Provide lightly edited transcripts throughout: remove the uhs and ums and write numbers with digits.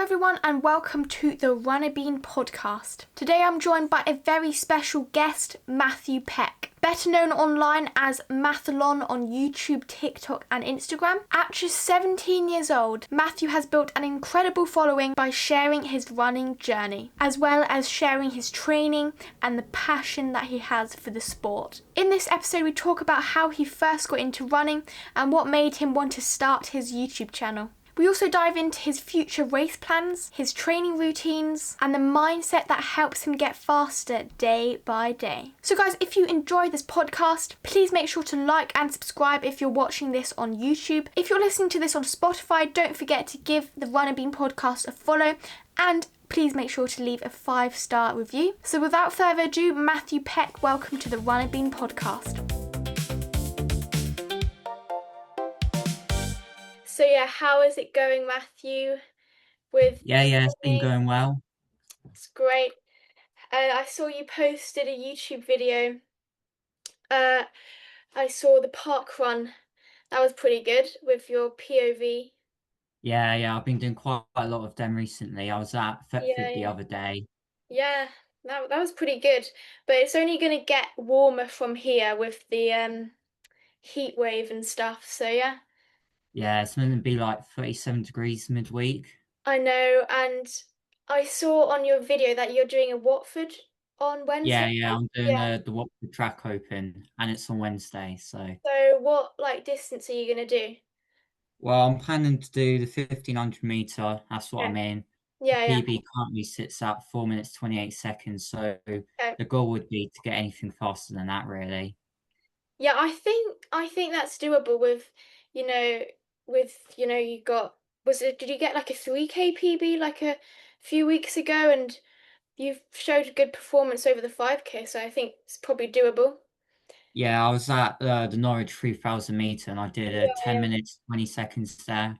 everyone, and welcome to the Runnerbean podcast. Today I'm joined by a very special guest, Matthew Peck. Better known online as Matthalon on YouTube, TikTok and Instagram. At just 17 years old, Matthew has built an incredible following by sharing his running journey, as well as sharing his training and the passion that he has for the sport. In this episode we talk about how he first got into running and what made him want to start his YouTube channel. We also dive into his future race plans, his training routines, and the mindset that helps him get faster day by day. So guys, if you enjoy this podcast, please make sure to like and subscribe if you're watching this on YouTube. If you're listening to this on Spotify, don't forget to give the Runnerbean podcast a follow, and please make sure to leave a 5-star review. So without further ado, Matthew Peck, welcome to the Runnerbean podcast. So yeah, how is it going, Matthew? It's been going well. It's great. I saw you posted a YouTube video. I saw the park run. That was pretty good with your POV. I've been doing quite a lot of them recently. I was at Yeah, Thetford the yeah. other day. Yeah, that was pretty good. But it's only gonna get warmer from here with the heat wave and stuff. So yeah. Yeah, it's meant to be like 37 degrees midweek. I know, and I saw on your video that you're doing a Watford on Wednesday. I'm doing Yeah. the Watford Track Open, and it's on Wednesday. So what like distance are you gonna do? Well, I'm planning to do the 1500 meter. That's what Okay. I'm in. The Yeah, yeah. PB currently sits at 4 minutes 28 seconds. So Okay. the goal would be to get anything faster than that, really. Yeah, I think that's doable with, you know, you got did you get like a 3K PB like a few weeks ago, and you've showed a good performance over the 5K, so I think it's probably doable. Yeah, I was at the Norwich 3000 meter, and I did a Yeah, 10 yeah. minutes 20 seconds there.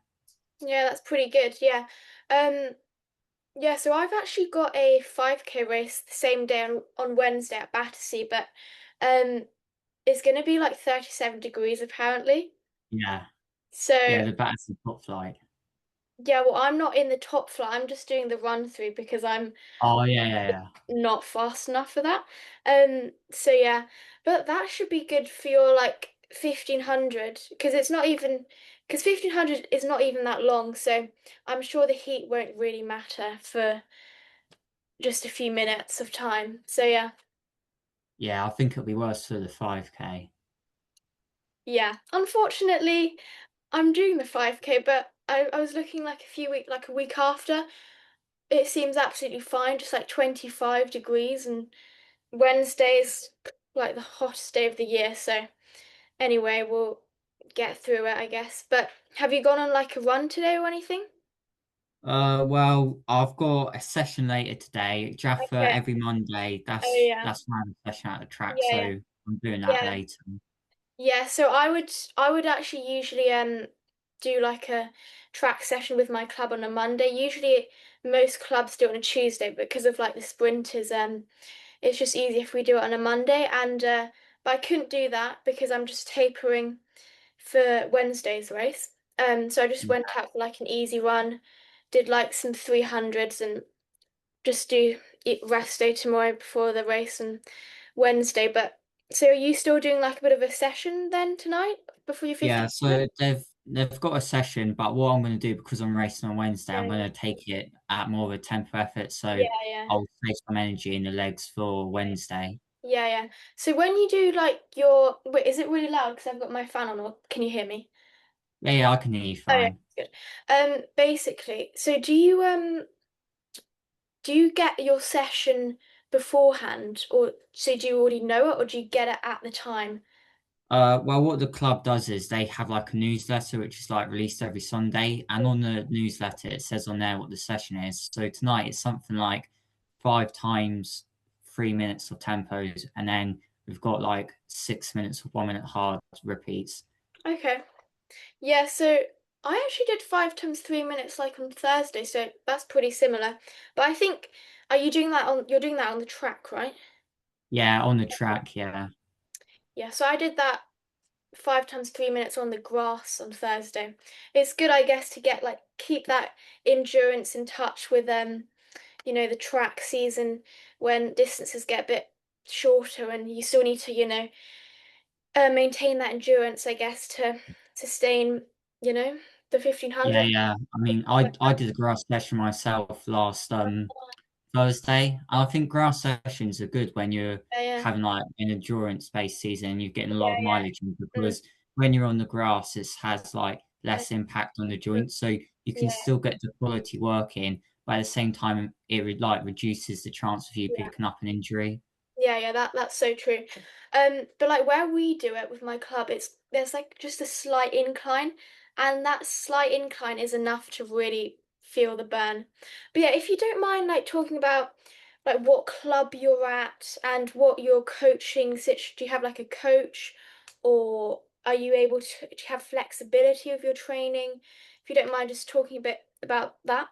Yeah, that's pretty good. Yeah. Um yeah, so I've actually got a 5K race the same day on Wednesday at Battersea, but um it's gonna be like 37 degrees apparently. Yeah. So Yeah, the Battersea top flight. yeah, well, I'm not in the top flight. I'm just doing the run through because I'm Oh yeah. not fast enough for that. So yeah, but that should be good for your like 1500 because it's not even because 1500 is not even that long. So I'm sure the heat won't really matter for just a few minutes of time. So yeah, Yeah, I think it'll be worse for the 5K. yeah. Unfortunately, I'm doing the 5K, but I was looking like like a week after. It seems absolutely fine, just like 25 degrees, and Wednesday's like the hottest day of the year. So anyway, we'll get through it, I guess. But have you gone on like a run today or anything? Well, I've got a session later today. Jaffa Okay. every Monday. Oh That's yeah. that's my session at the track, Yeah, so yeah. I'm doing that Yeah. later. Yeah, so I would actually usually do like a track session with my club on a Monday. Usually most clubs do it on a Tuesday, but because of like the sprinters, it's just easier if we do it on a Monday, and but I couldn't do that because I'm just tapering for Wednesday's race. So I just went out for like an easy run, did like some 300s, and just do rest day tomorrow before the race and Wednesday. But so are you still doing like a bit of a session then tonight before your Yeah, 1500? so they've got a session, but what I'm going to do because I'm racing on Wednesday, Yeah, I'm going to take it at more of a tempo effort, so yeah, yeah, I'll save some energy in the legs for Wednesday. yeah, yeah. So when you do like your wait, is it really loud? Because I've got my fan on, or can you hear me? Yeah, I can hear you Oh yeah, fine. good. Basically, so do you get your session beforehand, or so do you already know it, or do you get it at the time? Well, what the club does is they have like a newsletter which is like released every Sunday, and on the newsletter it says on there what the session is. So tonight it's something like 5 times 3 minutes of tempos, and then we've got like 6 minutes of 1 minute hard repeats. Okay. Yeah, so I actually did 5 times 3 minutes like on Thursday, so that's pretty similar. But I think, are you doing that on, you're doing that on the track, right? Yeah, on the track, yeah. Yeah, so I did that. 5 times 3 minutes on the grass on Thursday. It's good, I guess, to get like keep that endurance in touch with the track season when distances get a bit shorter and you still need to, maintain that endurance, I guess, to sustain, you know, the Yeah, 1500. yeah. I mean, I did a grass session myself last Thursday. I think grass sessions are good when you're Yeah, yeah, having like an endurance-based season and you're getting a lot yeah, of mileage in yeah. because when you're on the grass, it has like Mm, less impact on the mm, joints, so you can yeah, still get the quality work in, but at the same time, it like reduces the chance of you yeah. picking up an injury. Yeah, yeah, that's so true. But like where we do it with my club, there's like just a slight incline, and that slight incline is enough to really feel the burn. But yeah, if you don't mind like talking about like what club you're at and what your coaching situation, do you have like a coach or are you able to have flexibility of your training? If you don't mind just talking a bit about that.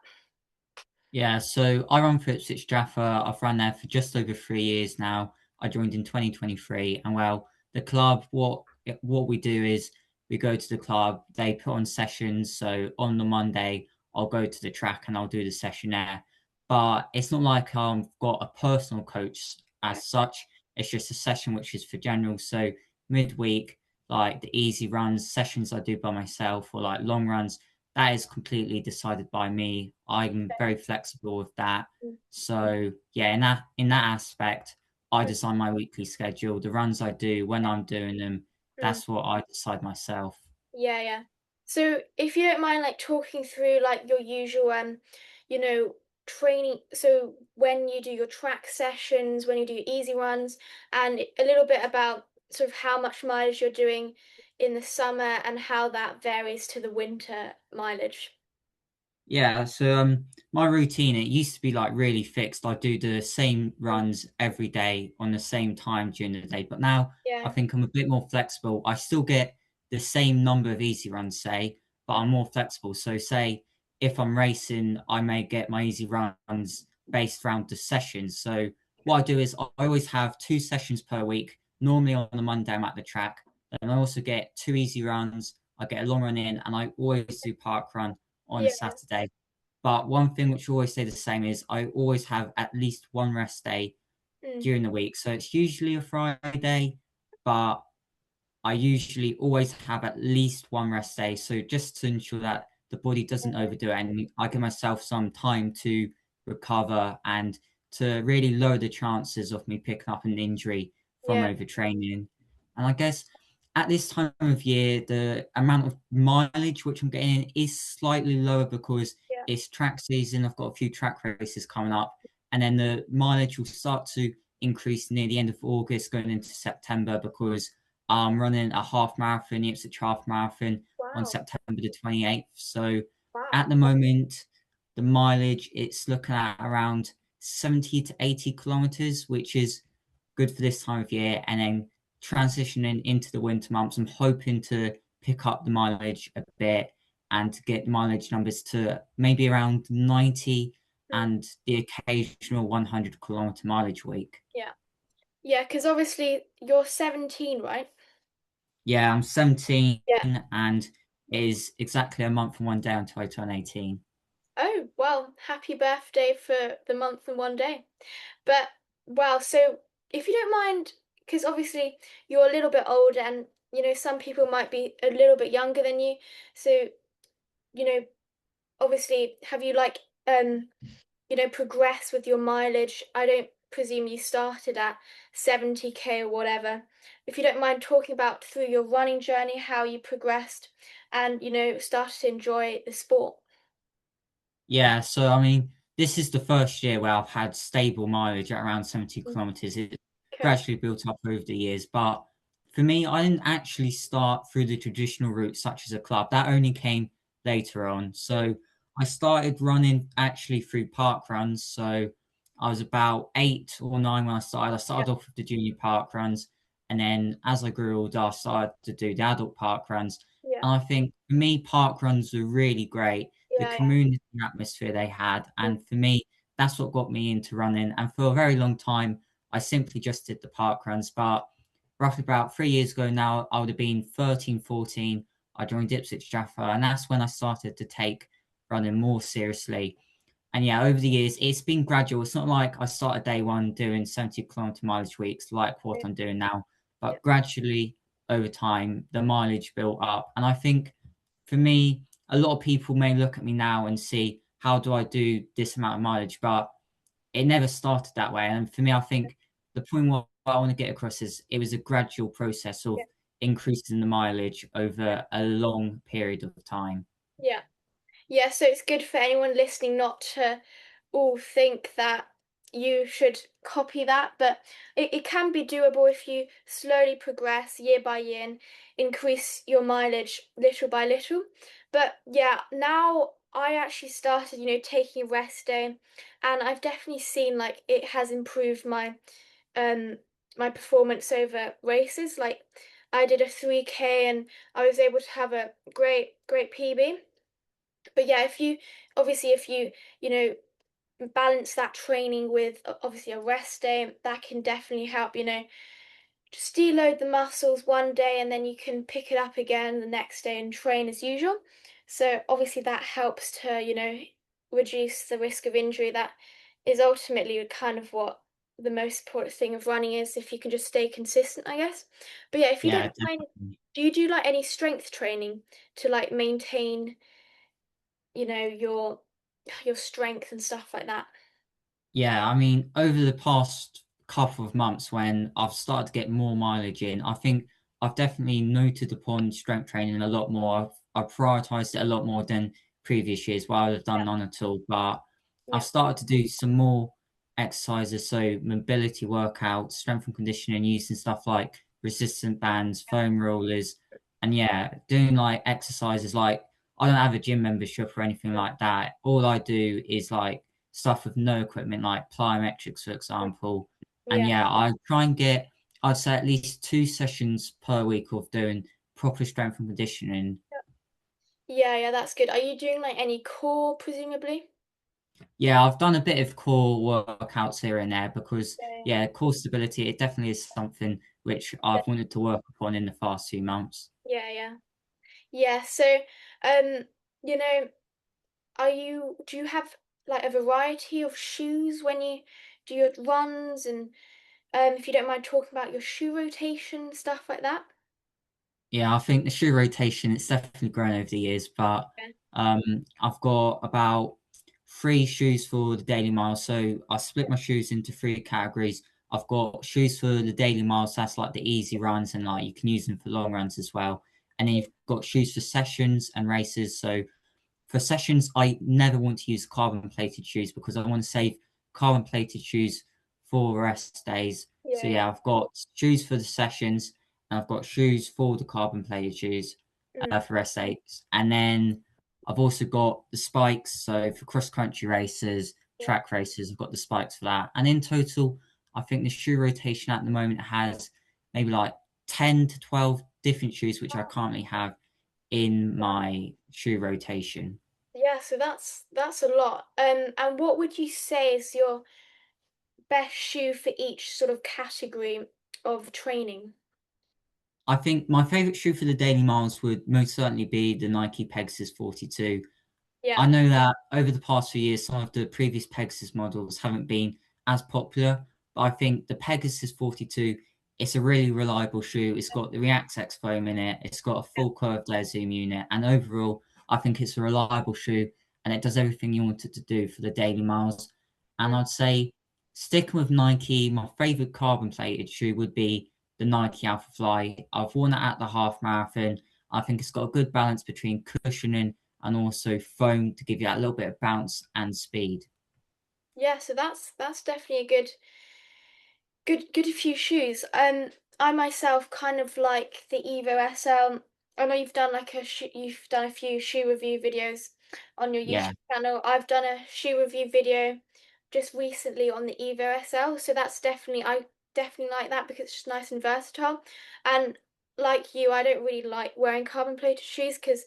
Yeah, so I run for Ipswich Jaffa. I've run there for just over 3 years now. I joined in 2023, and well, the club, what we do is we go to the club. They put on sessions. So on the Monday, I'll go to the track and I'll do the session there. But it's not like I've got a personal coach Yeah, as such. It's just a session which is for general. So midweek, like the easy runs, sessions I do by myself, or like long runs that is completely decided by me. I'm very flexible with that. mm, So yeah, in that aspect, I mm, design my weekly schedule. The runs I do when I'm doing them, mm. that's what I decide myself. Yeah, yeah. So if you don't mind like talking through like your usual you know, training, so when you do your track sessions, when you do easy runs, and a little bit about sort of how much mileage you're doing in the summer and how that varies to the winter mileage. Yeah, so my routine it used to be like really fixed. I do the same Mm. runs every day on the same time during the day, but now I Yeah, think I'm a bit more flexible. I still get the same number of easy runs, say, but mm, I'm more flexible. So say if I'm racing, I may get my easy runs based around the sessions. So what I do is I always have 2 sessions per week. Normally on the Monday I'm at the track. And I also get 2 easy runs. I get a long run in and I always do park run on a yeah, Saturday. But one thing which will always stay the same is I always have at least one rest day mm, during the week. So it's usually a Friday, but I usually always have at least one rest day. So just to ensure that the body doesn't overdo it and I give myself some time to recover and to really lower the chances of me picking up an injury from yeah, overtraining. And I guess at this time of year, the amount of mileage which I'm getting in is slightly lower because yeah, it's track season. I've got a few track races coming up, and then the mileage will start to increase near the end of August, going into September because I'm running a half marathon, the Ipswich Half Marathon on wow, September the 28th. So wow, at the moment, the mileage it's looking at around 70 to 80 kilometers, which is good for this time of year. And then transitioning into the winter months, I'm hoping to pick up the mileage a bit and to get the mileage numbers to maybe around 90 mm, and the occasional 100-kilometer mileage week. yeah, yeah, because obviously you're 17, right? Yeah, I'm 17 Yeah. and it is exactly a month and 1 day until I turn 18. Oh, well, happy birthday for the month and 1 day. But, well, so if you don't mind, because obviously you're a little bit older and, some people might be a little bit younger than you. So, you know, obviously, have you like, progressed with your mileage? I don't presume you started at 70K or whatever. If you don't mind talking about through your running journey, how you progressed and, started to enjoy the sport. Yeah, so I mean, this is the first year where I've had stable mileage at around 70 Mm, kilometers. It okay. gradually built up over the years, but for me, I didn't actually start through the traditional route, such as a club. That only came later on. Mm, So I started running actually through park runs. So I was about 8 or 9 when I started. I yeah, started off with the junior park runs, and then as I grew older, I started to do the adult park runs. yeah, And I think for me, park runs were really great the yeah, community atmosphere they had. yeah. And for me, that's what got me into running. And for a very long time, I simply just did the park runs. But roughly about 3 years ago now, I would have been 13, 14. I joined Ipswich Jaffa, and that's when I started to take running more seriously. And yeah, over the years, it's been gradual. It's not like I started day one doing 70-kilometer mileage weeks like what I'm doing now, Yeah, but gradually over time, the mileage built up. And I think for me, a lot of people may look at me now and see how do I do this amount of mileage, but it never started that way. And for me, I think the point what I want to get across is it was a gradual process of yeah, increasing the mileage over a long period of time. yeah. Yeah, so it's good for anyone listening not to all think that you should copy that, but it can be doable if you slowly progress year by year and increase your mileage little by little. But yeah, now I actually started, taking a rest day, and I've definitely seen like it has improved um my performance over races. Like I did a 3K and I was able to have a great PB. But yeah, if you you know balance that training with obviously a rest day, that can definitely help, just deload the muscles one day and then you can pick it up again the next day and train as usual. So obviously that helps to, reduce the risk of injury. That is ultimately kind of what the most important thing of running is, if you can just stay consistent, I guess. But yeah, if you Yeah, don't mind, definitely. do you do like any strength training to like maintain, your strength and stuff like that? Yeah, I mean, over the past couple of months when I've started to get more mileage in, I think I've definitely noted upon strength training a lot more. I've prioritized it a lot more than previous years where I've done none at all. But I've Yeah, started to do some more exercises, so mobility workouts, strength and conditioning, using stuff like resistant bands, foam rollers, and yeah, doing like exercises like I don't have a gym membership or anything like that. All I do is like stuff with no equipment like plyometrics, for example. And yeah, yeah, I try and get, I'd say at least 2 sessions per week of doing proper strength and conditioning. yeah. That's good. Are you doing like any core, presumably? Yeah, I've done a bit of core workouts here and there because, Yeah, yeah, core stability, it definitely is something which yeah, I've wanted to work upon in the past few months. yeah. Yeah. So, um, you know, do you have like a variety of shoes when you do your runs, and if you don't mind talking about your shoe rotation, stuff like that? Yeah, I think the shoe rotation, it's definitely grown over the years, but Yeah, I've got about 3 shoes for the daily mile. So I split my shoes into 3 categories. I've got shoes for the daily miles, that's like the easy runs, and like you can use them for long runs as well. And then you've got shoes for sessions and races. So for sessions, I never want to use carbon plated shoes because I want to save carbon plated shoes for rest days. So yeah, yeah, I've got shoes for the sessions and I've got shoes for the carbon plated shoes mm, for rest days. And then I've also got the spikes. So for cross country races, yeah, track races, I've got the spikes for that. And in total, I think the shoe rotation at the moment has maybe like 10 to 12 different shoes, which I currently have in wow. my shoe rotation. Yeah. So that's a lot. And what would you say is your best shoe for each sort of category of training? I think my favorite shoe for the daily miles would most certainly be the Nike Pegasus 42. Yeah, I know that over the past few years, some of the previous Pegasus models haven't been as popular, but I think the Pegasus 42, it's a really reliable shoe. It's got the React X foam in it. It's got a full curved layer zoom unit, and overall, I think it's a reliable shoe, and it does everything you want it to do for the daily miles. And mm, I'd say sticking with Nike, my favorite carbon plated shoe would be the Nike Alpha Fly. I've worn it at the half marathon. I think it's got a good balance between cushioning and also foam to give you that little bit of bounce and speed. yeah. So that's definitely a good few shoes. I myself kind of like the Evo SL. I know you've done a few shoe review videos on your Yeah, YouTube channel. I've done a shoe review video just recently on the Evo SL, so I definitely like that because it's just nice and versatile. And like you, I don't really like wearing carbon plated shoes because,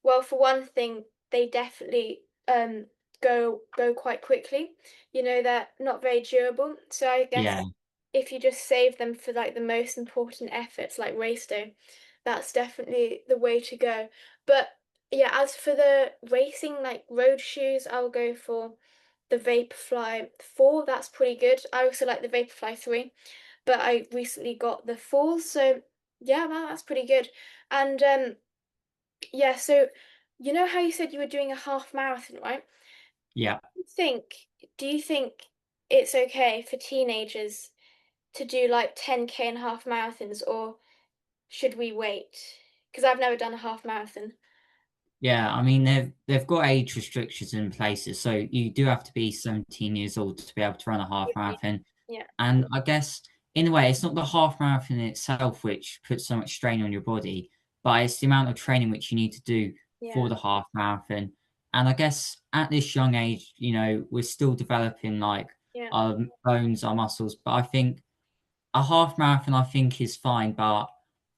well, for one thing, they definitely go quite quickly. They're not very durable. So I guess yeah, if you just save them for like the most important efforts like race day, that's definitely the way to go. But yeah, as for the racing like road shoes, I'll go for the Vaporfly 4. That's pretty good. I also like the Vaporfly 3, but I recently got the 4, so yeah, that's pretty good. And yeah, so you know how you said you were doing a half marathon, right? Yeah. think do you think it's okay for teenagers to do like 10K and half marathons, or should we wait? Because I've never done a half marathon. Yeah, I mean they've got age restrictions in places, so you do have to be 17 years old to be able to run a half Yeah. marathon. Yeah. And I guess in a way, it's not the half marathon in itself which puts so much strain on your body, but it's the amount of training which you need to do for Yeah. the half marathon. And I guess at this young age, we're still developing like Yeah. our bones, our muscles. But I think a half marathon, I think, is fine. But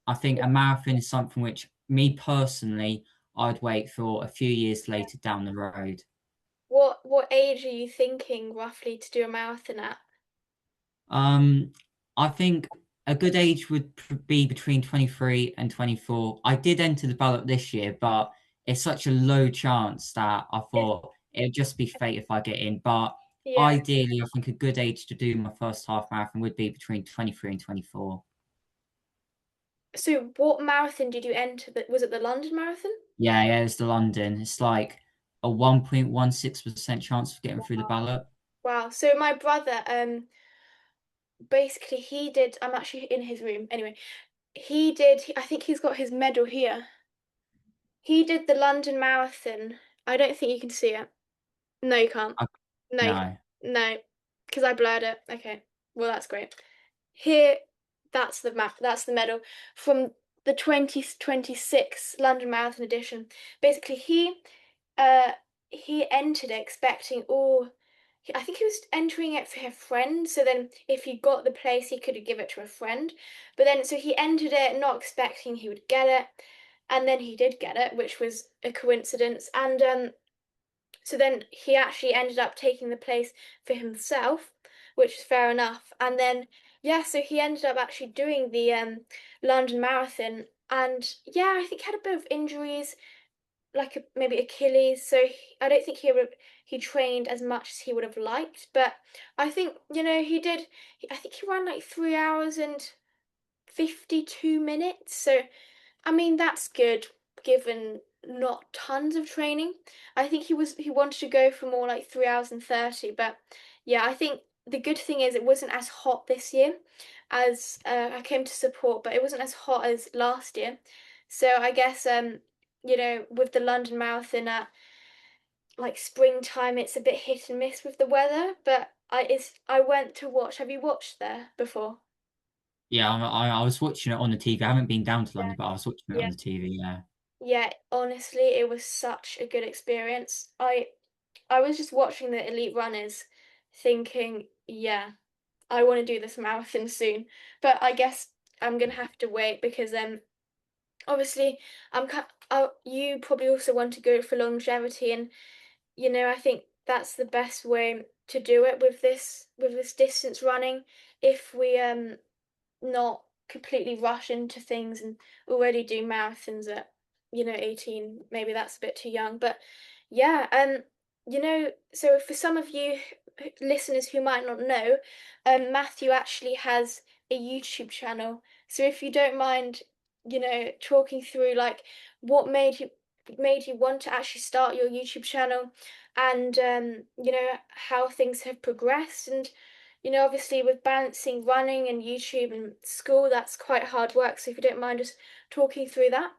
I think a marathon is something which me personally, I'd wait for a few years Yeah. later down the road. What age are you thinking roughly to do a marathon at? Um, I think a good age would be between 23 and 24. I did enter the ballot this year, but it's such a low chance that I It's, thought it'd just be fate if I get in. But yeah. ideally, I think a good age to do my first half marathon would be between 23 and 24. So what marathon did you enter? Was it the London Marathon? Yeah, yeah, it's the London. It's like a 1.16% chance of getting through the ballot. Wow. So my brother, basically he did. I'm actually in his room. Anyway, he did. I think he's got his medal here. He did the London Marathon. I don't think you can see it. No, you can't. I, No, you can't. no. No, because I blurred it. Okay. Well, that's great. Here, that's the map. That's the medal from the 2026 London Marathon edition. Basically, uh he entered it expecting all. I think he was entering it for a friend. So then, if he got the place, he could give it to a friend. But then, so he entered it not expecting he would get it, and then he did get it, which was a coincidence. And so then he actually ended up taking the place for himself, which is fair enough. And then yeah, so he ended up actually doing the London Marathon, and yeah, I think he had a bit of injuries, like maybe Achilles. So I don't think he trained as much as he would have liked, but I think he did. I think he ran like 3 hours and 52 minutes. So I mean, that's good given not tons of training. I think he wanted to go for more like 3 hours and 30, but yeah, I think the good thing is it wasn't as hot this year as I came to support, but it wasn't as hot as last year. So I guess with the London Marathon at like springtime, it's a bit hit and miss with the weather, but I went to watch. Have you watched there before? Yeah, I was watching it on the TV. I haven't been down to Yeah. London, but I was watching it Yeah. on the TV. Yeah. Yeah, honestly, it was such a good experience. I was just watching the elite runners thinking, yeah, I want to do this marathon soon. But I guess I'm gonna have to wait because obviously you probably also want to go for longevity, and I think that's the best way to do it with this distance running. If we not completely rush into things and already do marathons at 18, maybe that's a bit too young, but yeah, so for some of you listeners who might not know, Matthew actually has a YouTube channel. So if you don't mind talking through like what made you want to actually start your YouTube channel, and how things have progressed, and obviously with balancing running and YouTube and school, that's quite hard work. So if you don't mind just talking through that.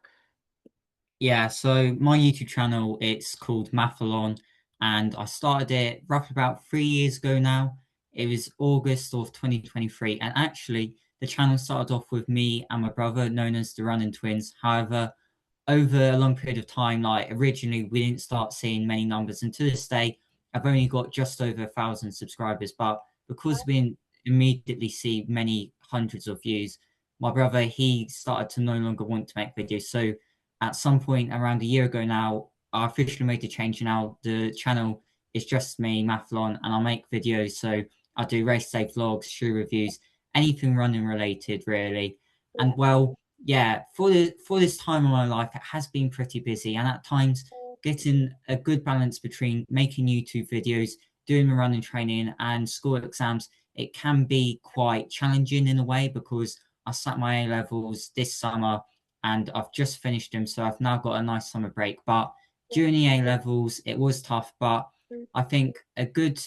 Yeah, so my YouTube channel, it's called Matthalon, and I started it roughly about 3 years ago now. It was August of 2023, and actually the channel started off with me and my brother, known as the Running Twins. However, over a long period of time, like originally we didn't start seeing many numbers, and to this day, I've only got just over 1,000 subscribers. But because we didn't immediately see many hundreds of views, my brother he started to no longer want to make videos. So at some point around a year ago now, I officially made the change. Now the channel is just me, Matthalon, and I make videos. So I do race day vlogs, shoe reviews, anything running related really. And well, yeah, for this time of my life, it has been pretty busy, and at times getting a good balance between making YouTube videos, doing my running training, and school exams, it can be quite challenging in a way because I sat my A levels this summer and I've just finished them, so I've now got a nice summer break. But during the A levels, it was tough, but I think a good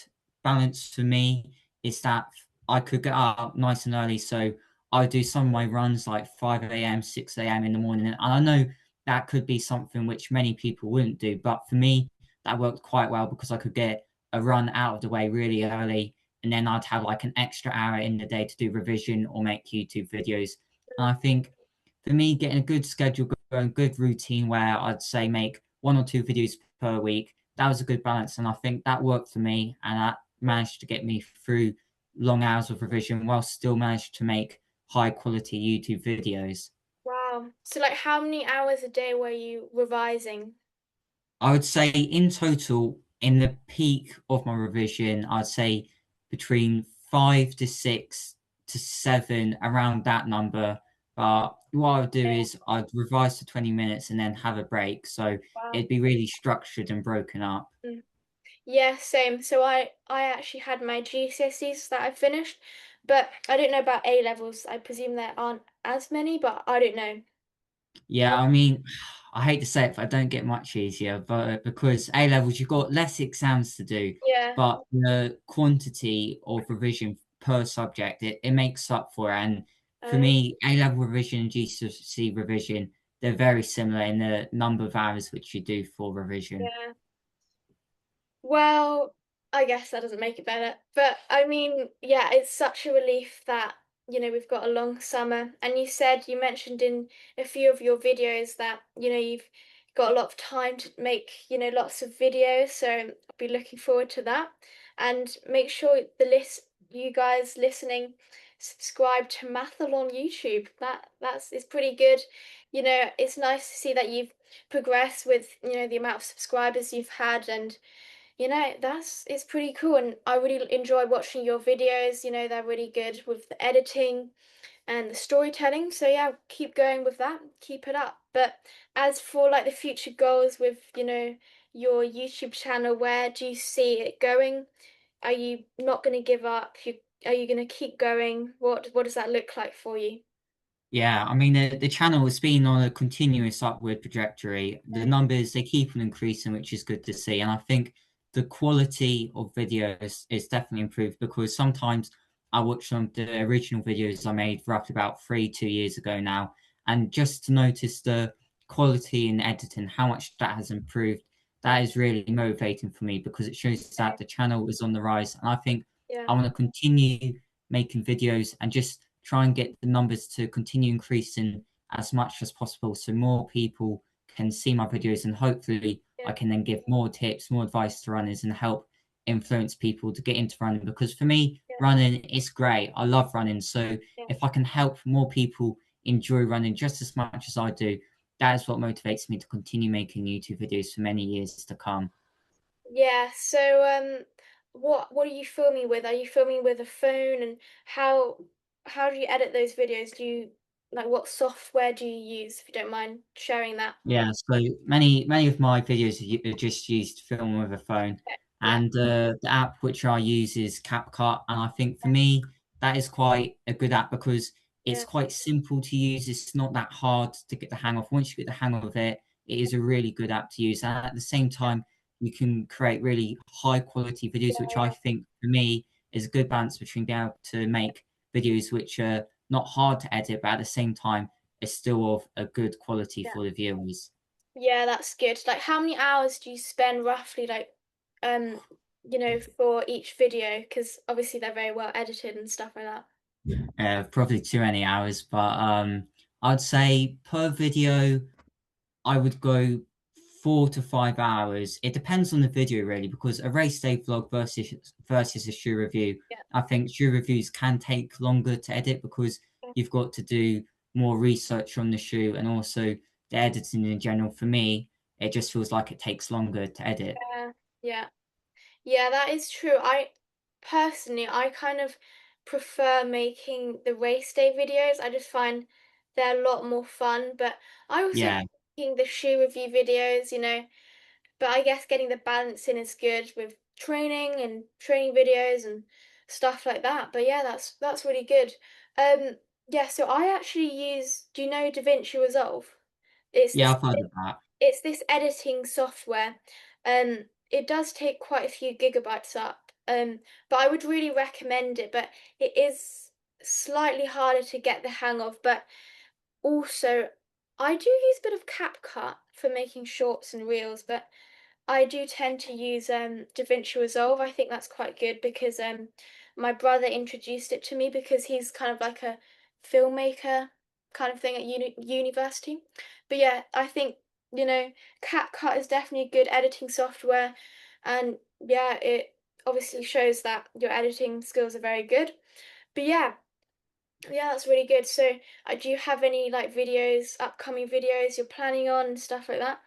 balance for me is that I could get up nice and early, so I do some of my runs like 5 a.m., 6 a.m. in the morning. And I know that could be something which many people wouldn't do, but for me, that worked quite well because I could get a run out of the way really early, and then I'd have like an extra hour in the day to do revision or make YouTube videos. And I think for me, getting a good schedule going, good routine where I'd say make 1 or 2 videos per week, that was a good balance. And I think that worked for me, and that managed to get me through long hours of revision while still managed to make high quality YouTube videos. Wow. So like how many hours a day were you revising? I would say in total, in the peak of my revision, I'd say between 5 to 6 to 7, around that number. But what I would do is I'd revise for 20 minutes and then have a break. So Wow. it'd be really structured and broken up. Mm. Yeah, same. So I actually had my GCSEs that I finished, but I don't know about A levels. I presume there aren't as many, but I don't know. Yeah, I mean, I hate to say it, but I don't get much easier. But because A levels, you've got less exams to do, Yeah, but the quantity of revision per subject, it makes up for it. And for uh, me, A level revision and GCSE revision, they're very similar in the number of hours which you do for revision. yeah. Well, I guess that doesn't make it better. But I mean, yeah, it's such a relief that, we've got a long summer. And you mentioned in a few of your videos that, you've got a lot of time to make, lots of videos. So I'll be looking forward to that. And make sure you guys listening, subscribe to Matthalon YouTube. That's it's pretty good. It's nice to see that you've progressed with, the amount of subscribers you've had, and that's it's pretty cool, and I really enjoy watching your videos. They're really good with the editing and the storytelling. So yeah, keep going with that. Keep it up. But as for like the future goals with, your YouTube channel, where do you see it going? Are you not going to give up? Are you going to keep going? What does that look like for you? Yeah, I mean the channel has been on a continuous upward trajectory. The numbers they keep on increasing, which is good to see. And I think the quality of videos is definitely improved because sometimes I watch some of the original videos I made roughly about 2 years ago now, and just to notice the quality in editing, how much that has improved, that is really motivating for me because it shows that the channel is on the rise. And I think Yeah, I want to continue making videos and just try and get the numbers to continue increasing as much as possible so more people can see my videos, and hopefully I yeah, can then give more tips, more advice to runners and help influence people to get into running because for me yeah, running is great. I love running. So yeah. if I can help more people enjoy running just as much as I do, that is what motivates me to continue making YouTube videos for many years to come. Yeah, so what are you filming with? Are you filming with a phone, and how do you edit those videos? What software do you use, if you don't mind sharing that? Yeah, so many of my videos are just used to film with a phone, Yeah, and the app which I use is CapCut, and I think for me that is quite a good app because it's yeah, quite simple to use. It's not that hard to get the hang of. Once you get the hang of it, it is a really good app to use, and at the same time, you can create really high quality videos, which I yeah, think for me is a good balance between being able to make videos which are not hard to edit, but at the same time is still of a good quality yeah. for the viewers. Yeah, that's good. Like, how many hours do you spend roughly, um, for each video? Because obviously they're very well edited and stuff like that. Probably too many hours, but I'd say per video I would go 4 to 5 hours. It depends on the video really, because a race day vlog versus a shoe review, Yeah, I think shoe reviews can take longer to edit because you've got to do more research on the shoe and also the editing in general. For me, it just feels like it takes longer to edit. yeah, yeah. Yeah, that is true. I personally, I kind of prefer making the race day videos. I just find they're a lot more fun. But I also Yeah. like making the shoe review videos, but I guess getting the balance in is good with training and training videos and stuff like that. But yeah, that's really good. Um, yeah, so I actually use, do you know DaVinci Resolve? It's Yeah, this I've heard of that. it's this editing software. It does take quite a few gigabytes up. But I would really recommend it, but it is slightly harder to get the hang of. But also, I do use a bit of CapCut for making shorts and reels, but I do tend to use DaVinci Resolve. I think that's quite good because my brother introduced it to me because he's kind of like a filmmaker kind of thing at university. But yeah, I think, you know, CapCut is definitely a good editing software, and yeah, it obviously shows that your editing skills are very good. But yeah, yeah, that's really good. So, do you have any like videos, upcoming videos you're planning on and stuff like that?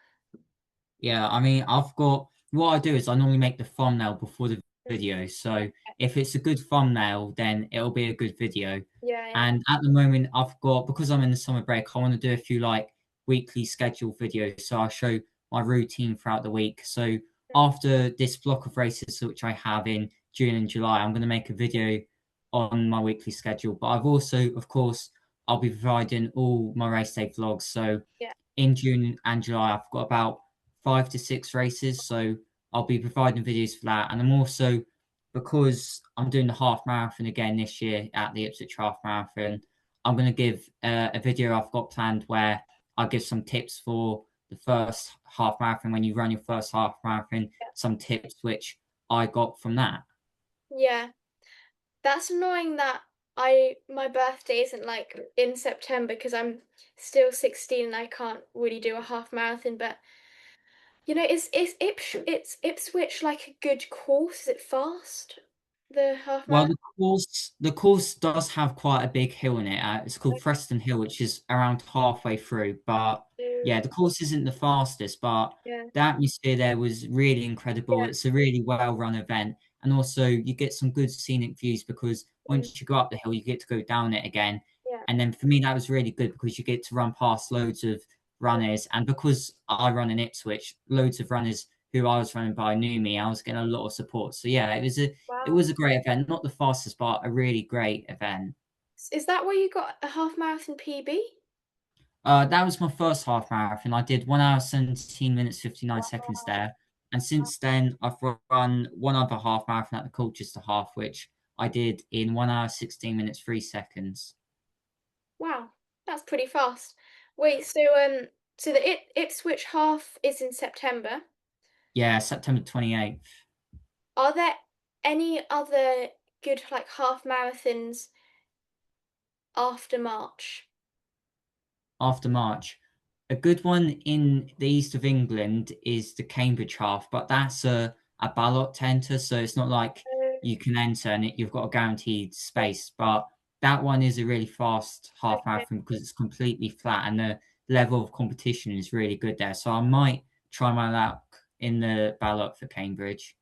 Yeah, I mean, I've got what I do is I normally make the thumbnail before the Mm. video. So if it's a good thumbnail, then it'll be a good video. Yeah, yeah, And at the moment, I've got because I'm in the summer break, I want to do a few like weekly scheduled videos. So I'll show my routine throughout the week. So after this block of races, which I have in June and July, I'm going to make a video on my weekly schedule. But I've also, of course, I'll be providing all my race day vlogs. So yeah, in June and July, I've got about 5 to 6 races, so I'll be providing videos for that. And I'm also, because I'm doing the half marathon again this year at the Ipswich Half Marathon, I'm going to give a video I've got planned where I'll give some tips for the first half marathon when you run your first half marathon, some tips which I got from that. yeah. That's annoying that I my birthday isn't like in September because I'm still 16 and I can't really do a half marathon. But it's Ipswich like a good course? Is it fast? The half Well, marathon? the course does have quite a big hill in it. It's called Preston Hill, which is around halfway through. But yeah, the course isn't the fastest, but Yeah, the atmosphere there was really incredible. yeah, It's a really well-run event, and also you get some good scenic views because mm, once you go up the hill, you get to go down it again. yeah, And then for me, that was really good because you get to run past loads of yeah. runners, and because I run in Ipswich, loads of runners who I was running by knew me. I was getting a lot of support. So yeah, it Wow. was a great event, not the fastest, but a really great event. Is that where you got a half marathon PB? That was my first half marathon. I did 1 hour 17 minutes 59 seconds Wow. there, and since then I've run one other half marathon at the Colchester half, which I did in 1 hour 16 minutes 3 seconds. Wow, that's pretty fast. Wait, so the Ipswich half is in September. Yeah, September 28th. Are there any other good like half marathons after March? After March. A good one in the east of England is the Cambridge half, but that's a ballot to enter, so it's not like you can enter and you've got a guaranteed Yeah, space. But that one is a really fast half okay. marathon because it's completely flat and the level of competition is really good there. So I might try my luck in the ballot for Cambridge.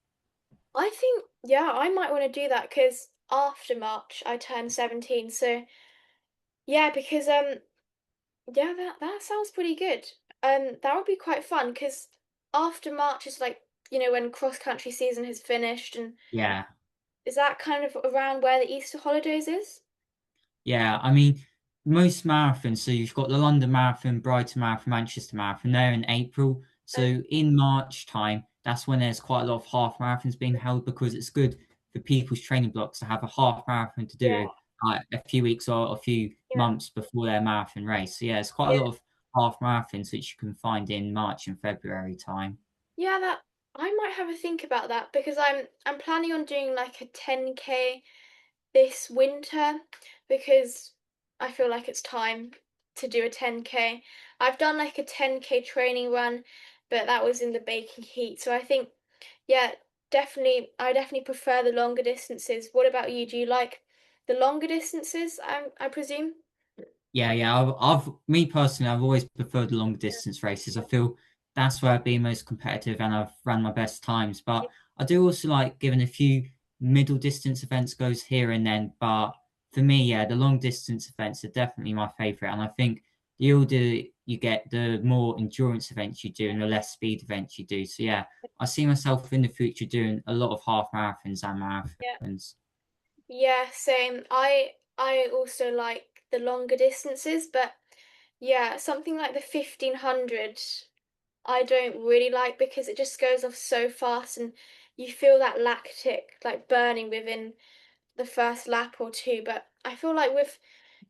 I think yeah, I might want to do that because after March I turn 17. So yeah, because yeah, that sounds pretty good. That would be quite fun because after March is like, when cross country season has finished, and Yeah. is that kind of around where the Easter holidays is? Yeah, I mean, most marathons, so you've got the London Marathon, Brighton Marathon, Manchester Marathon, they're in April. So Uh, in March time, that's when there's quite a lot of half marathons being held because it's good for people's training blocks to have a half marathon to yeah, do like a few weeks or a few yeah, months before their marathon race. So yeah, it's quite a yeah. lot of half marathons which you can find in March and February time. Yeah, that I might have a think about that because I'm planning on doing like a 10K this winter because I feel like it's time to do a 10K. I've done like a 10K training run, but that was in the baking heat. So I think, yeah, I definitely prefer the longer distances. What about you? Do you like the longer distances, I presume? Yeah. Me personally, I've always preferred the long distance races. I feel that's where I've been most competitive and I've ran my best times. But I do also like giving a few middle distance events goes here and then. But for me, yeah, the long distance events are definitely my favorite. And I think the older you get, the more endurance events you do and the less speed events you do. So yeah, I see myself in the future doing a lot of half marathons and Yeah. marathons. Yeah, same. I also like the longer distances, but yeah, something like the 1500 I don't really like because it just goes off so fast and you feel that lactic like burning within the first lap or two. But I feel like with,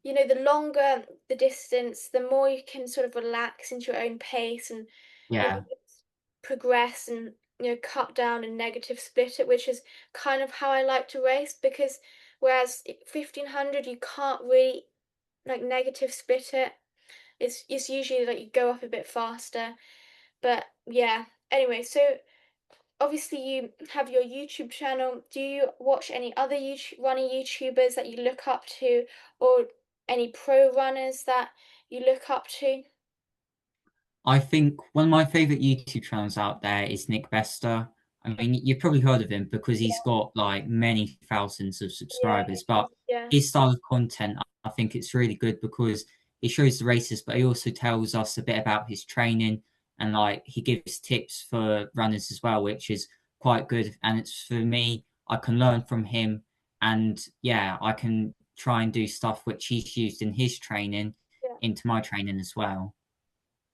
the longer the distance, the more you can sort of relax into your own pace and, Yeah, just progress and, cut down and negative split it, which is kind of how I like to race because whereas 1500 you can't really like negative split it. It's usually like you go up a bit faster. But yeah, anyway, so obviously you have your YouTube channel. Do you watch any other running YouTubers that you look up to, or any pro runners that you look up to? I think one of my favorite YouTube channels out there is Nick Bester. I mean, you've probably heard of him because he's got like many thousands of Yeah, subscribers, but yeah, his style of content, I think it's really good because he shows the races, but he also tells us a bit about his training and like he gives tips for runners as well, which is quite good. And it's for me, I can learn from him and yeah, I can try and do stuff which he's used in his training yeah. into my training as well.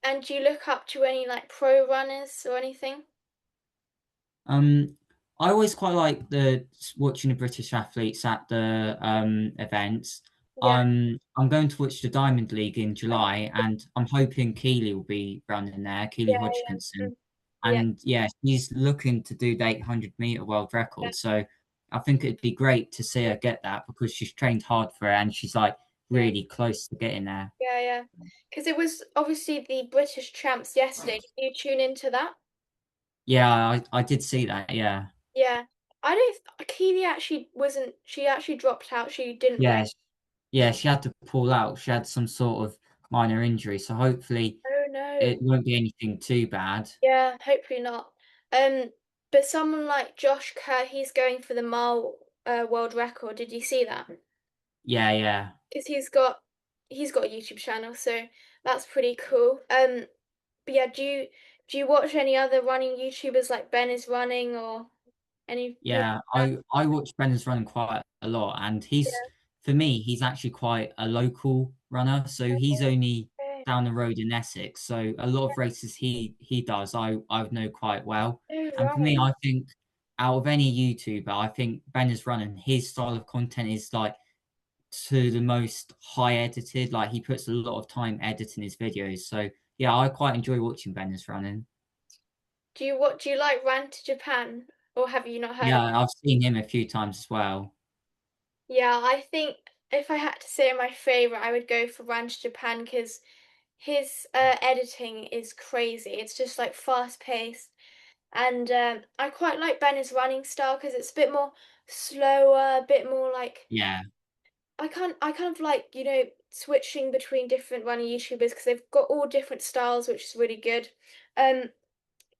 And do you look up to any like pro runners or anything? Um, I always quite like the watching the British athletes at the events. Yeah, I'm going to watch the Diamond League in July, and I'm hoping Keely will be running there, Keely yeah, yeah, Hodgkinson. yeah, And yeah, she's looking to do the 800-meter world yeah, record. So I think it'd be great to see her get that because she's trained hard for it and she's like yeah, really close to getting there. yeah, yeah. Because it was obviously the British champs yesterday. Did you tune into that? Yeah, I did see that. Yeah. Yeah. I don't. Keely actually wasn't. She actually dropped out. She didn't race. Yeah, yeah, she had to pull out. She had some sort of minor injury, so hopefully Oh it no. won't be anything too bad. Yeah, hopefully not. Um, but someone like Josh Kerr, he's going for the mile world record. Did you see that? Yeah, yeah, Because he's got a YouTube channel, so that's pretty cool. But yeah, do you watch any other running YouTubers like Ben is running or anything like yeah. that? I watch Brendan's running quite a lot, and he's Yeah. for me, he's actually quite a local runner. So he's only Okay. down the road in Essex. So a lot of races he does, I know quite well. Oh, And for right. me, I think out of any YouTuber, I think Ben is running. His style of content is like to the most high edited. Like he puts a lot of time editing his videos. So yeah, I quite enjoy watching Benders running. Do you like Run to Japan or have you not heard of? Yeah, I've seen him a few times as well. Yeah, I think if I had to say my favorite, I would go for Ranch Japan because his editing is crazy. It's just like fast paced, and I quite like Ben's running style because it's a bit more slower, a bit more like Yeah, I kind of like switching between different running YouTubers because they've got all different styles, which is really good. Um,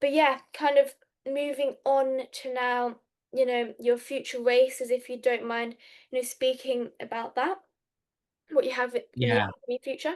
but yeah, kind of moving on to now, your future races, if you don't mind, speaking about that, what you have in the yeah. upcoming future.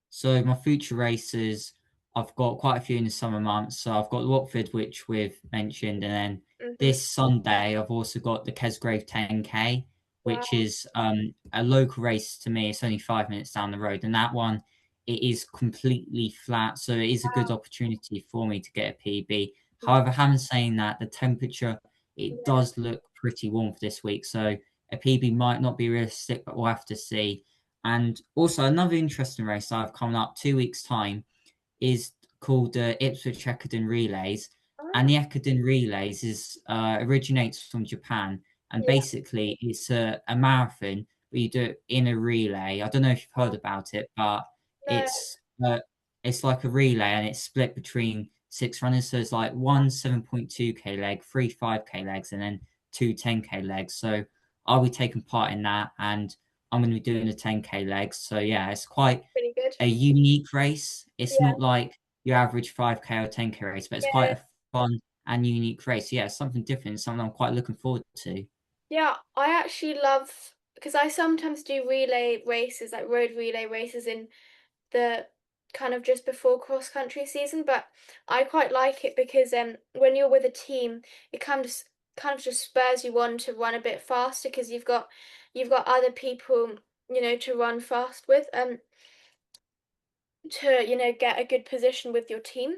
So my future races, I've got quite a few in the summer months. So I've got Watford, which we've mentioned, and then Mm-hmm. this Sunday I've also got the Kesgrave 10K, which Wow. is a local race to me. It's only 5 minutes down the road, and that one it is completely flat, so it is a good Wow. opportunity for me to get a PB. Yeah. However, having saying that, the temperature it Yeah. does look pretty warm for this week, so a PB might not be realistic, but we'll have to see. And also another interesting race I've coming up 2 weeks' time is called the Ipswich Ekiden Relays, and Ah, the Ekiden Relays is originates from Japan, and yeah. basically it's a marathon, but you do it in a relay. I don't know if you've heard Wow. about it, but No. it's uh, it's like a relay, and it's split between six runners. So it's like one 7.2K leg, three 5K legs, and then two 10K legs. So I'll be taking part in that, and I'm going to be doing the 10K legs. So yeah, it's quite Pretty good. a unique race. It's Yeah. not like your average 5K or 10K race, but it's quite Yeah. a fun and unique race. Yeah, it's something different, something I'm quite looking forward to. Yeah, I actually love because I sometimes do relay races, like road relay races in the kind of just before cross country season, but I quite like it because when you're with a team, it kind of just spurs you on to run a bit faster because you've got other people, to run fast with, to, get a good position with your team.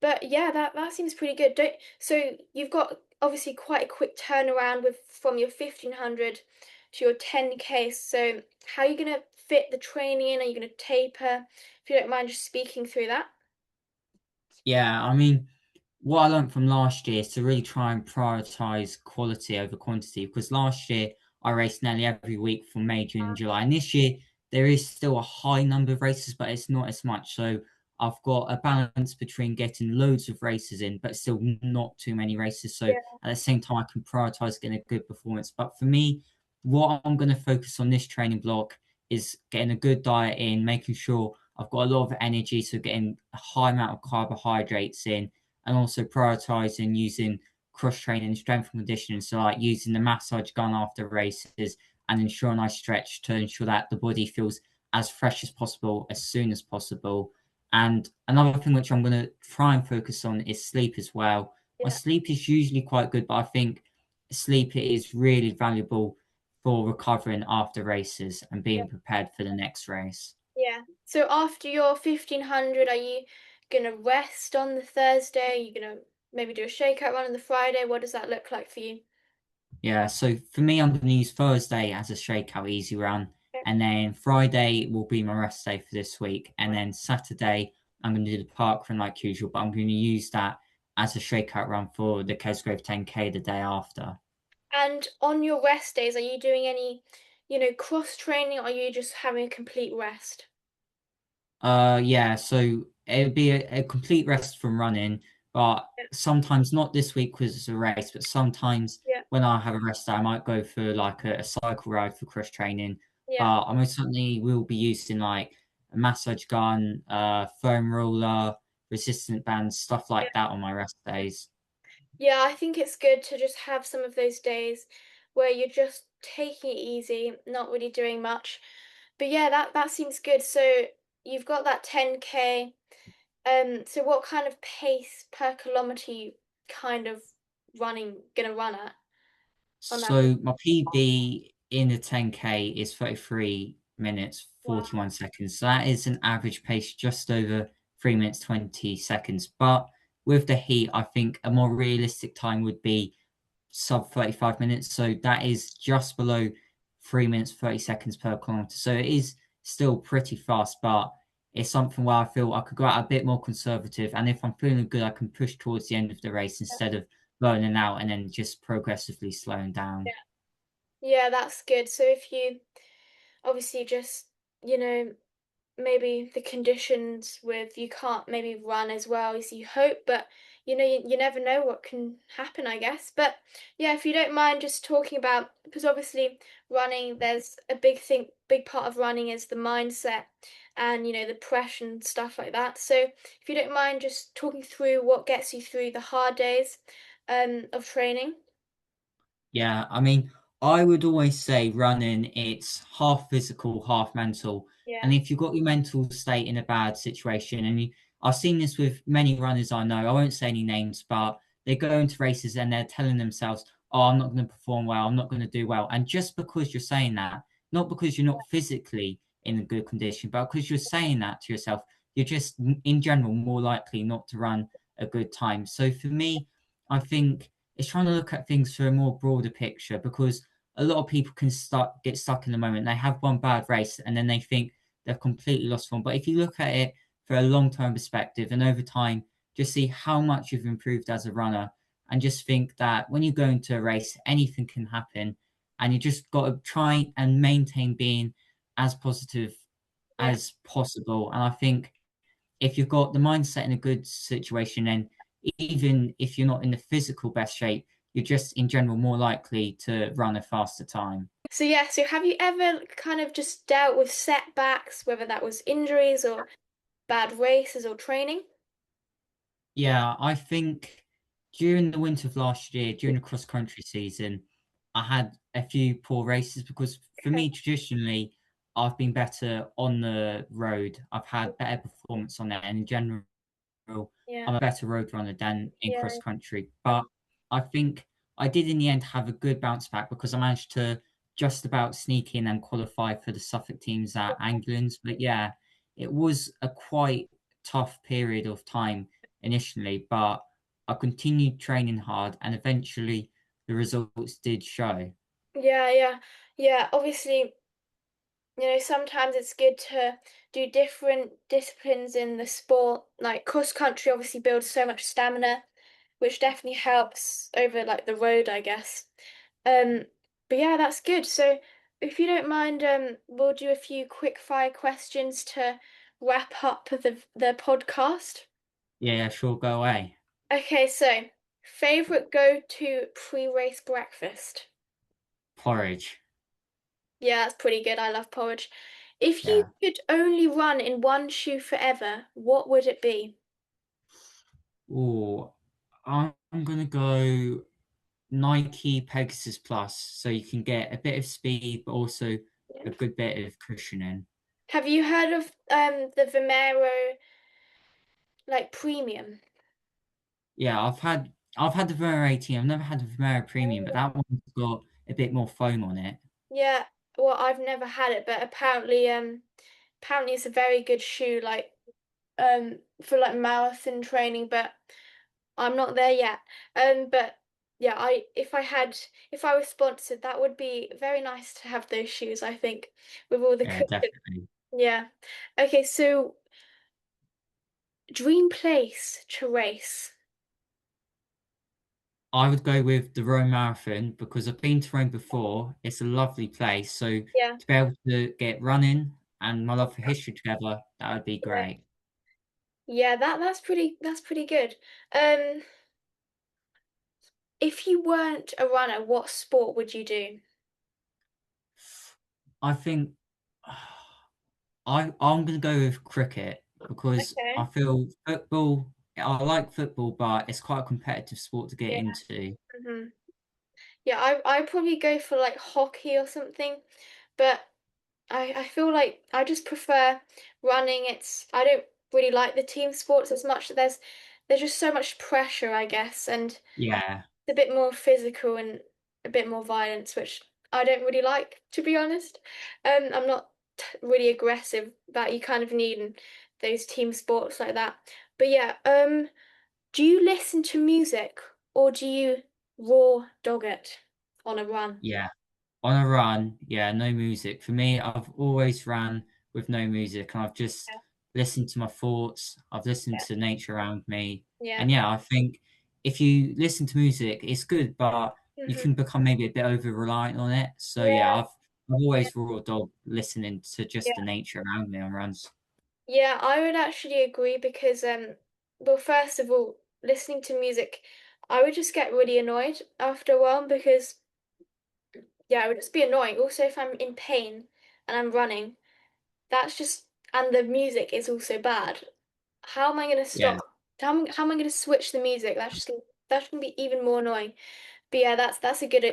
But yeah, that seems pretty good. Don't so you've got obviously quite a quick turnaround with from your 1500 to your 10K. So how are you gonna fit the training in? Are you gonna taper? If you don't mind just speaking through that. Yeah, I mean, what I learned from last year is to really try and prioritize quality over quantity because last year I raced nearly every week from May, June, and July. And this year there is still a high number of races, but it's not as much. So I've got a balance between getting loads of races in, but still not too many races. So Yeah, at the same time, I can prioritize getting a good performance. But for me, what I'm going to focus on this training block is getting a good diet in, making sure I've got a lot of energy, so getting a high amount of carbohydrates in and also prioritizing using cross training, strength and conditioning. So, like using the massage gun after races and ensuring I stretch to ensure that the body feels as fresh as possible as soon as possible. And another thing which I'm going to try and focus on is sleep as well. My yeah, sleep is usually quite good, but I think sleep is really valuable for recovering after races and yeah, being prepared for the next race. yeah. So after your 1500, are you gonna rest on the Thursday? Are you gonna maybe do a shakeout run on the Friday? What does that look like for you? Yeah, so for me, I'm going to use Thursday as a shakeout easy run, Okay. and then Friday will be my rest day for this week, and then Saturday I'm going to do the park run like usual, but I'm going to use that as a shakeout run for the Kesgrove 10K the day after. And on your rest days, are you doing any, cross training, or are you just having a complete rest? Yeah, so it'd be a complete rest from running, but Yeah, sometimes not this week because it's a race, but sometimes yeah, when I have a rest day, I might go for like a cycle ride for cross training. yeah, But I most certainly will be using like a massage gun, foam roller, resistant bands, stuff yeah. like that on my rest days. Yeah, I think it's good to just have some of those days where you're just taking it easy, not really doing much. But yeah, that seems good. So you've got that 10K. So what kind of pace per kilometer you kind of gonna run at on average? So my PB in the 10K is 33 minutes Wow. 41 seconds. So that is an average pace just over 3 minutes 20 seconds. But with the heat, I think a more realistic time would be sub 35 minutes. So that is just below 3 minutes 30 seconds per kilometer. So it is still pretty fast, but it's something where I feel I could go out a bit more conservative. And if I'm feeling good, I can push towards the end of the race instead of burning out and then just progressively slowing down. Yeah. Yeah, that's good. So if you obviously just, you know, maybe the conditions with you can't maybe run as well as you hope, but you never know what can happen, I guess. But yeah, if you don't mind just talking about, because obviously running, there's a big part of running is the mindset and the pressure and stuff like that. So if you don't mind just talking through what gets you through the hard days of training. Yeah, I mean, I would always say running, it's half physical, half mental. Yeah, And if you've got your mental state in a bad situation, I've seen this with many runners I know, I won't say any names, but they go into races and they're telling themselves, oh, I'm not going to perform well, I'm not going to do well. And just because you're saying that, not because you're not physically in a good condition, but because you're saying that to yourself, you're just in general more likely not to run a good time. So for me, I think it's trying to look at things for a more broader picture because a lot of people can get stuck in the moment. They have one bad race and then they think they've completely lost form. But if you look at it for a long term perspective and over time, just see how much you've improved as a runner and just think that when you go into a race, anything can happen. And you just got to try and maintain being as positive yeah. as possible. And I think if you've got the mindset in a good situation, then even if you're not in the physical best shape, you're just in general more likely to run a faster time. So yeah, so have you ever kind of just dealt with setbacks, whether that was injuries or bad races or training? Yeah, I think. during the winter of last year, during the cross country season, I had a few poor races because for Okay. me, traditionally, I've been better on the road. I've had better performance on there, and in general, Yeah. I'm a better road runner than in cross Yeah. country. But I think I did in the end have a good bounce back because I managed to just about sneak in and qualify for the Suffolk teams at Anglan's. But yeah, it was a quite tough period of time initially, but I continued training hard and eventually the results did show. Yeah, yeah. Yeah, obviously, sometimes it's good to do different disciplines in the sport. Like cross country obviously builds so much stamina, which definitely helps over like the road, I guess. Um, but yeah, that's good. So if you don't mind, we'll do a few quick fire questions to wrap up the podcast. Yeah, yeah, sure, go away. Okay, so favorite go-to pre-race breakfast. Porridge. Yeah, that's pretty good. I love porridge. If you Yeah. could only run in one shoe forever, what would it be? Oh, I'm gonna go Nike Pegasus Plus, so you can get a bit of speed, but also a Yeah. good bit of cushioning. Have you heard of the Vomero like premium? Yeah, I've had the Vomero 18. I've never had the Vomero Premium, but Oh. that one's got a bit more foam on it. Yeah, well, I've never had it, but apparently it's a very good shoe, like for like marathon training, but I'm not there yet. But yeah, I if I was sponsored, that would be very nice to have those shoes, I think, with all the Yeah, cushion. definitely. Yeah. Okay, so dream place to race. I would go with the Rome Marathon because I've been to Rome before. It's a lovely place. So Yeah. to be able to get running and my love for history together, that would be Yeah. great. Yeah, that's pretty good. Um, if you weren't a runner, what sport would you do? I think I'm gonna go with cricket because I Okay. feel football. I like football, but it's quite a competitive sport to get Yeah. into. hmm Yeah, I probably go for like hockey or something, but I feel like I just prefer running. I don't really like the team sports as much. There's just so much pressure, I guess, and it's Yeah, a bit more physical and a bit more violence, which I don't really like, to be honest. I'm not really aggressive that you kind of need in those team sports like that. But yeah, do you listen to music or do you raw dog it on a run? yeah. On a run, yeah, no music. For me, I've always ran with no music, and I've just listened to my thoughts. I've listened Yeah, to nature around me, yeah, and yeah, I think if you listen to music, it's good, but you yeah. can become maybe a bit over reliant on it. So yeah, Yeah, I've yeah, always raw dog listening to just the yeah. nature around me on runs. Yeah, I would actually agree because well, first of all, listening to music, I would just get really annoyed after a while because yeah, it would just be annoying. Also, if I'm in pain and I'm running, that's just and the music is also bad. How am I gonna Yeah, stop? How am I gonna switch the music? That's gonna be even more annoying. But yeah, that's a good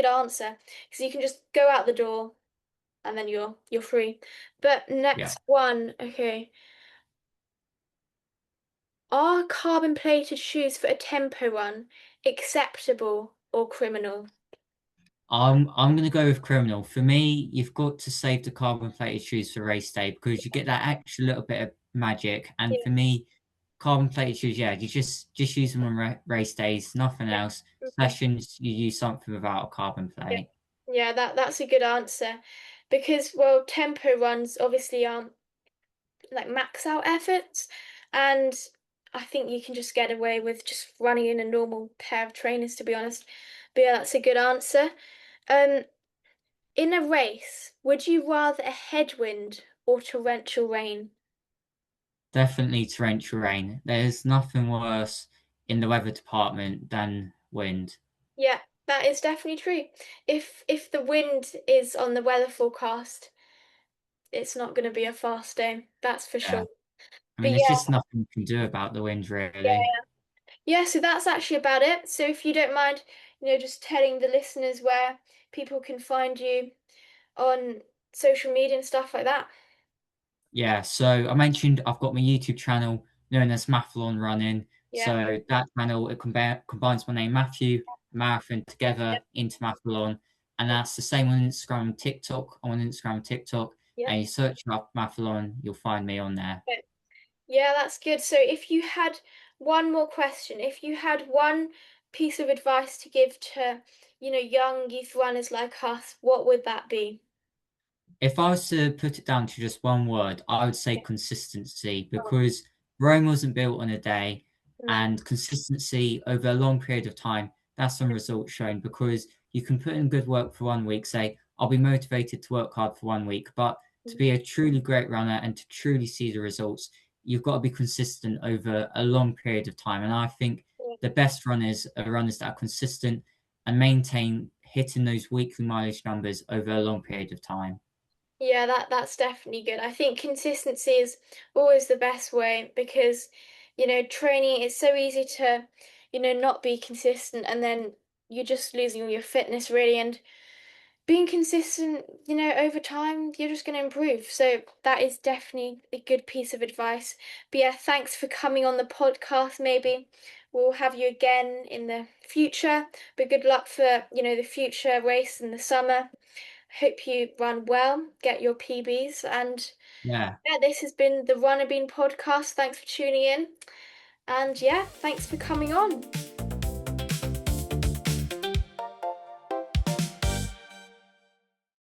answer because you can just go out the door and then you're free. But yeah. next one, okay. Are carbon plated shoes for a tempo run acceptable or criminal? I'm gonna go with criminal. For me, you've got to save the carbon plated shoes for race day because you get that extra little bit of magic. And Yeah, for me, carbon plated shoes, yeah, you just use them on race days, nothing yeah. else. Okay. Sessions, you use something without a carbon Yeah. plate. Yeah, that's a good answer. Because well, tempo runs obviously aren't like max out efforts and I think you can just get away with just running in a normal pair of trainers to be honest. But yeah, that's a good answer. Um, in a race, would you rather a headwind or torrential rain? Definitely torrential rain. There's nothing worse in the weather department than wind. Yeah, that is definitely true. If the wind is on the weather forecast, it's not going to be a fast day. That's for Yeah. sure. I But mean, there's yeah, just nothing you can do about the wind, yeah, really. Yeah, so that's actually about it. So if you don't mind, just telling the listeners where people can find you on social media and stuff like that. Yeah, so I mentioned I've got my YouTube channel known as Matthalon Running. Yeah. So that channel it combines my name Matthew, Marathon Yeah. together into Matthalon, and that's the same on Instagram and TikTok. I'm on Instagram and TikTok, Yeah. and you search up Matthalon, you'll find me on there. Okay. Yeah, that's good. So if you had one more question, if you had one piece of advice to give to, young youth runners like us, what would that be? If I was to put it down to just one word, I would say Yeah. consistency Oh, because Rome wasn't built on a day, no. and consistency over a long period of time, that's some results shown because you can put in good work for 1 week, say, I'll be motivated to work hard for 1 week, but to Mm. be a truly great runner and to truly see the results, you've got to be consistent over a long period of time. And I think Yeah. the best runners are runners that are consistent and maintain hitting those weekly mileage numbers over a long period of time. Yeah, that's definitely good. I think consistency is always the best way because, training it's so easy to, not be consistent and then you're just losing all your fitness really and being consistent, over time, you're just going to improve. So that is definitely a good piece of advice. But yeah, thanks for coming on the podcast. Maybe we'll have you again in the future. But good luck for, the future race in the summer. Hope you run well, get your PBs, and Yeah. yeah, this has been the Runner Bean podcast. Thanks for tuning in, and yeah, thanks for coming on.